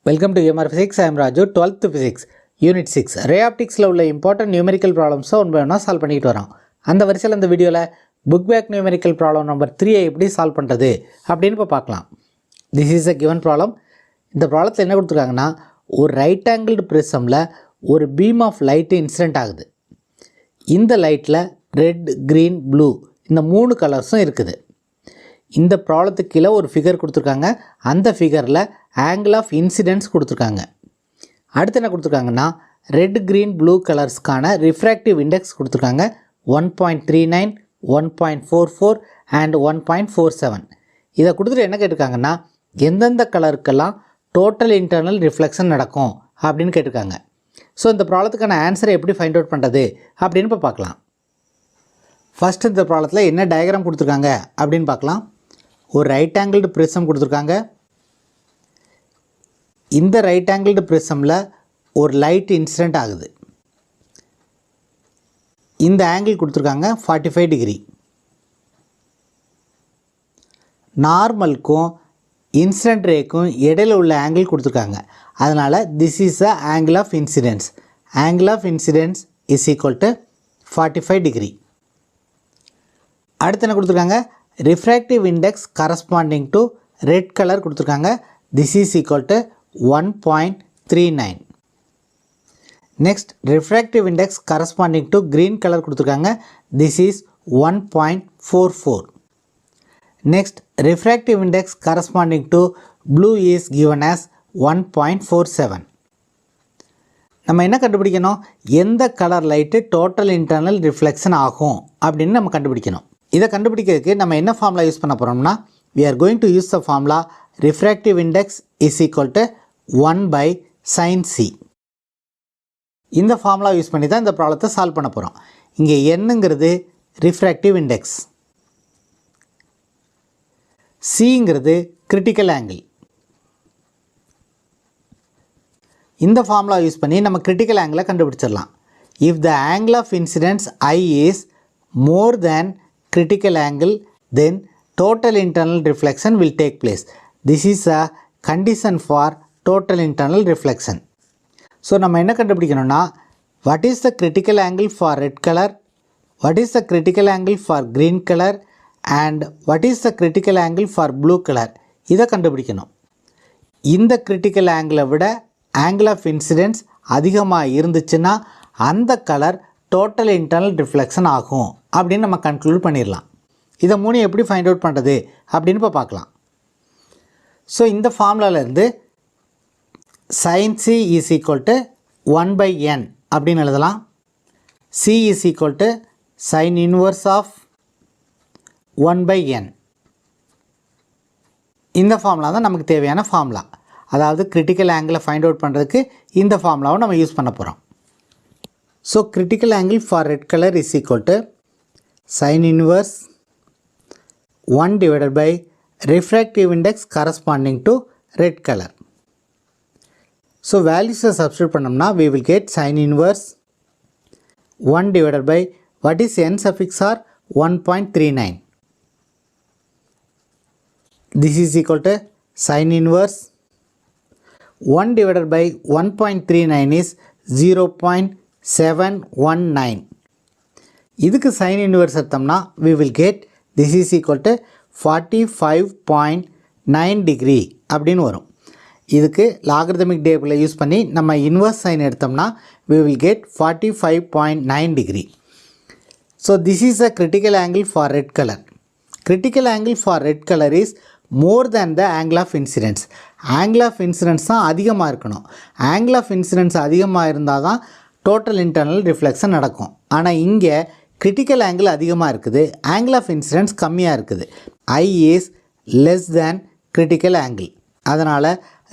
Welcome to UMR Physics. I am Raju. 12th Physics, Unit 6. Ray optics உள்ள important numerical problems one by ஒன்றா solve பண்ணிட்டு வரோம். அந்த வரிசையில் இந்த வீடியோவில் book back numerical problem number 3 எப்படி சால்வ் பண்ணுறது அப்படின்னு இப்போ பார்க்கலாம். This is a given problem. இந்த ப்ராப்ளத்தில் என்ன கொடுத்துருக்காங்கன்னா, ஒரு ரைட் ஆங்கிள்டு ப்ரிசமில் ஒரு பீம் ஆஃப் லைட்டு இன்சிடென்ட் ஆகுது. இந்த லைட்டில் ரெட், க்ரீன், ப்ளூ இந்த 3 கலர்ஸும் இருக்குது. இந்த ப்ராப்ளத்துக்கு கீழே ஒரு ஃபிகர் கொடுத்துருக்காங்க. அந்த ஃபிகரில் ஆங்கிள் ஆஃப் இன்சிடென்ஸ் கொடுத்துருக்காங்க. அடுத்து என்ன கொடுத்துருக்காங்கன்னா, ரெட், க்ரீன், ப்ளூ கலர்ஸ்க்கான ரிஃப்ராக்டிவ் இண்டெக்ஸ் கொடுத்துருக்காங்க. 1.39, 1.44 அண்ட் 1.47. இதை கொடுத்துட்டு என்ன கேட்டிருக்காங்கன்னா, எந்தெந்த கலருக்கெல்லாம் டோட்டல் இன்டர்னல் ரிஃப்ளெக்ஷன் நடக்கும் அப்படின்னு கேட்டிருக்காங்க. ஸோ இந்த ப்ராப்ளத்துக்கான ஆன்சரை எப்படி ஃபைண்ட் அவுட் பண்ணுறது அப்படின்னு இப்போ பார்க்கலாம். ஃபஸ்ட்டு இந்த ப்ராப்ளத்தில் என்ன டயக்ராம் கொடுத்துருக்காங்க அப்படின்னு பார்க்கலாம். ஒரு ரைட் ஆங்கிள்டு ப்ரிசம் கொடுத்துருக்காங்க. இந்த ரைட் ஆங்கிள்டு ப்ரிசமில் ஒரு லைட் இன்சிடென்ட் ஆகுது. இந்த ஆங்கிள் கொடுத்துருக்காங்க 45 டிகிரி. நார்மலுக்கும் இன்சிடென்ட் ரேக்கும் இடையில் உள்ள ஆங்கிள் கொடுத்துருக்காங்க. அதனால் this is a angle of incidence. Angle of incidence is equal to 45 degree. அடுத்து என்ன கொடுத்துருக்காங்க, refractive index corresponding to red colour கொடுத்துருக்காங்க. This is equal to 1.39. Next refractive index corresponding to green colour கொடுத்துருக்காங்க. This is 1.44. Next refractive index corresponding to blue is given as 1.47. நம்ம என்ன கண்டுபிடிக்கணும், எந்த colour light total internal reflection ஆகும் அப்படின்னு நம்ம கண்டுபிடிக்கணும். இதை கண்டுபிடிக்கிறதுக்கு நம்ம என்ன ஃபார்முலா யூஸ் பண்ண போகிறோம்னா, we are going to use the formula refractive index is equal to 1 by sin c. இந்த ஃபார்முலா யூஸ் பண்ணி தான் இந்த ப்ராப்ளத்தை சால்வ் பண்ண போகிறோம். இங்கே என்னங்கிறது ரிஃப்ராக்டிவ் இண்டெக்ஸ், சிங்கிறது கிரிட்டிக்கல் ஆங்கிள். இந்த ஃபார்முலா யூஸ் பண்ணி நம்ம கிரிட்டிக்கல் ஆங்கிளை கண்டுபிடிச்சிடலாம். If the angle of incidence I is more than critical angle, then total internal reflection will take place. This is a condition for total internal reflection. So நம்ம என்ன கண்டுபிடிக்கணும்னா, what is the critical angle for red color, what is the critical angle for green color and what is the critical angle for blue color, இதை கண்டுபிடிக்கணும். இந்த critical angle விட angle of incidence அதிகமாக இருந்துச்சுன்னா அந்த கலர் டோட்டல் இன்டர்னல் ரிஃப்ளெக்ஷன் ஆகும் அப்படின்னு நம்ம கன்க்ளூட் பண்ணிடலாம். இதை 3 எப்படி ஃபைண்ட் அவுட் பண்ணுறது அப்படின்னு இப்போ பார்க்கலாம். ஸோ இந்த ஃபார்முலாவிலேருந்து sin c is equal to 1 by n அப்படின்னு எழுதலாம். c is equal to sin inverse of 1 by n. இந்த ஃபார்முலா தான் நமக்கு தேவையான ஃபார்முலா. அதாவது கிரிட்டிக்கல் ஆங்கிளை ஃபைண்ட் அவுட் பண்ணுறதுக்கு இந்த ஃபார்முலாவை நம்ம யூஸ் பண்ண போகிறோம். So critical angle for red color is equal to sin inverse 1 divided by refractive index corresponding to red color. So values substitute பண்ணோம்னா we will get sin inverse 1 divided by what is n suffix r 1.39. This is equal to sin inverse 1 divided by 1.39 is 0.719. இதுக்கு sin inverse எடுத்தோம்னா we will get this is equal to 45.9 degree அப்படின்னு வரும். இதுக்கு logarithmic table use பண்ணி நம்ம inverse sin எடுத்தோம்னா we will get 45.9 degree. So this is a critical angle for red color. Critical angle for red color is more than the angle of incidence. Angle of incidence தான் அதிகமாக இருக்கணும். Angle of incidence அதிகமாக இருந்தால் தான் total internal reflection நடக்கும். ஆனால் இங்கே critical angle அதிகமாக இருக்குது, ஆங்கிள் ஆஃப் இன்சிடென்ஸ் கம்மியாக இருக்குது. I is less than critical angle. அதனால்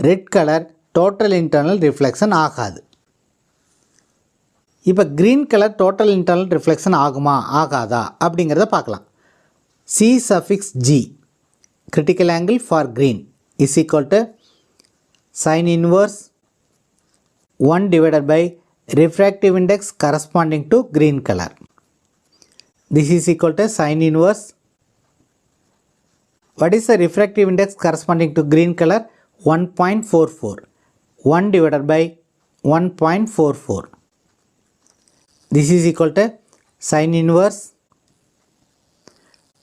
red colour total internal reflection ஆகாது. இப்போ green colour total internal reflection ஆகுமா ஆகாதா அப்படிங்கிறத பார்க்கலாம். C suffix G critical angle for green is equal to sin inverse 1 divided by refractive index corresponding to green color. This is equal to sin inverse. What is the refractive index corresponding to green color? 1.44. 1 divided by 1.44. This is equal to sin inverse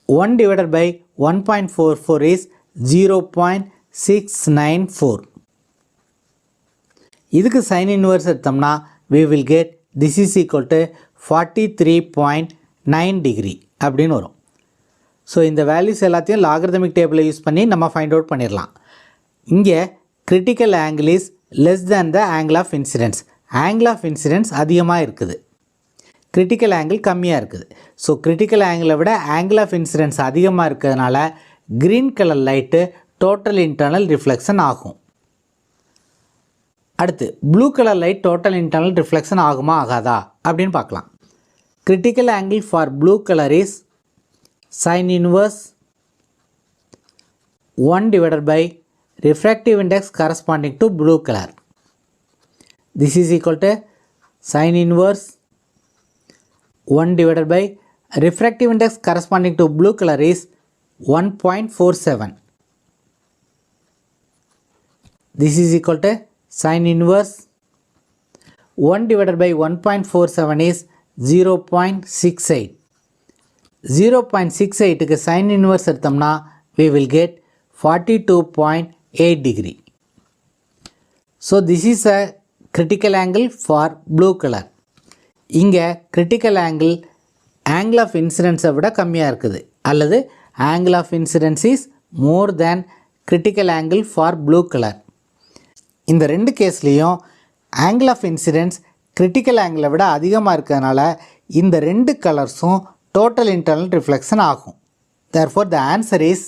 1 divided by 1.44 is 0.694. இதுக்கு sin inverse எடுத்தோம்னா we will get this is equal to 43.9 degree அப்படின்னு வரும். So இந்த values எல்லாத்தையும் logarithmic டேபிளை use பண்ணி நம்ம find out பண்ணிடலாம். இங்கே critical angle is less than the angle of incidence. angle of incidence அதிகமாக இருக்குது, critical angle கம்மியாக இருக்குது. ஸோ critical angle விட angle of incidence அதிகமாக இருக்கிறதுனால green color light total internal reflection ஆகும். அடுத்து blue colour light total internal reflection ஆகுமா ஆகாதா அப்படின்னு பார்க்கலாம். critical angle for blue color is sin inverse 1 divided by refractive index corresponding to blue color. This is equal to sin inverse 1 divided by refractive index corresponding to blue color is 1.47. This is equal to sin inverse 1 divided by 1.47 is 0.68. 0.68 க்கு sin inverse எடுத்தோம்னா we will get 42.8 degree. So this is a critical angle for blue color. இங்கே critical angle angle of incidence விட கம்மியாக இருக்குது, அல்லது angle of incidence is more than critical angle for blue color. இந்த ரெண்டு கேஸ்லேயும் angle of incidence critical angle விட அதிகமாக இருக்கிறதுனால இந்த ரெண்டு கலர்ஸும் total internal reflection ஆகும். Therefore the answer is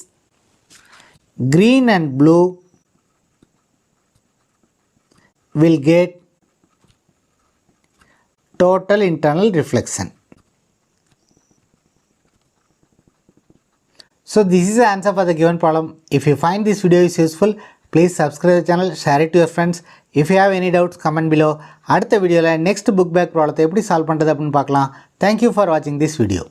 green and blue will get total internal reflection. So this is the answer for the given problem. If you find this video is useful, please subscribe the channel, share it to your friends. If you have any doubts, comment below. அடுத்த வீடியோவில் next book back ப்ராப்ளத்தை எப்படி solve பண்ணுறது அப்படின்னு பார்க்கலாம். Thank you for watching this video.